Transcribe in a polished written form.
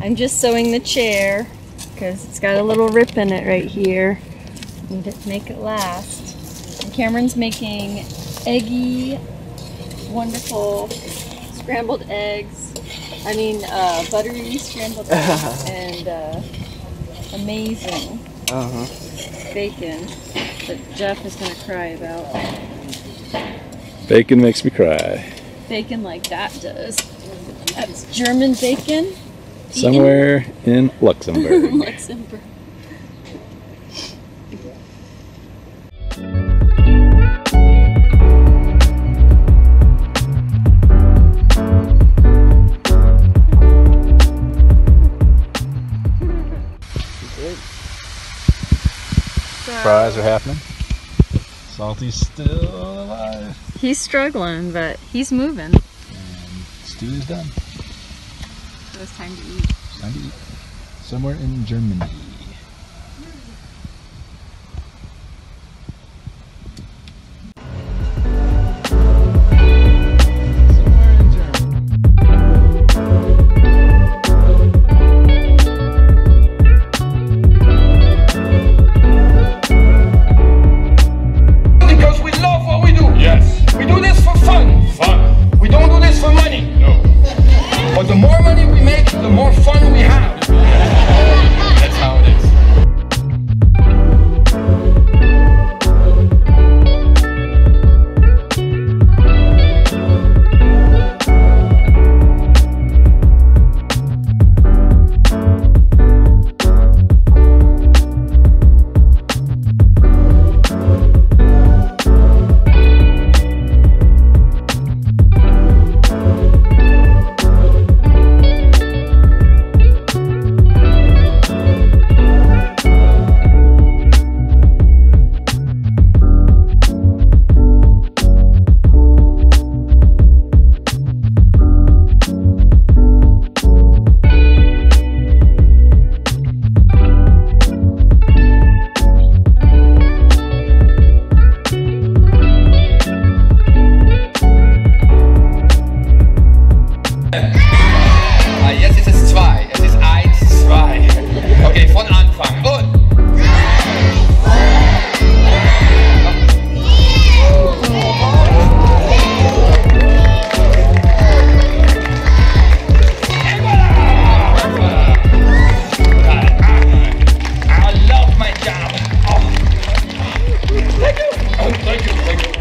I'm just sewing the chair because it's got a little rip in it right here. Need to make it last. And Cameron's making eggy, wonderful scrambled eggs. I mean, buttery scrambled eggs and amazing bacon that Jeff is going to cry about. Bacon makes me cry. Bacon like that does. That's German bacon. Somewhere in Luxembourg. Luxembourg. Fries are happening. Salty's still alive. He's struggling, but he's moving. And stew is done. So it's time to eat. It's time to eat. Somewhere in Germany. The more money we make, the more fun we have. That's how it is. Jetzt ist es 2. Es ist 1, 2. Okay, von Anfang. Und. I love my job. Oh. Thank you. Oh, thank you. Thank you.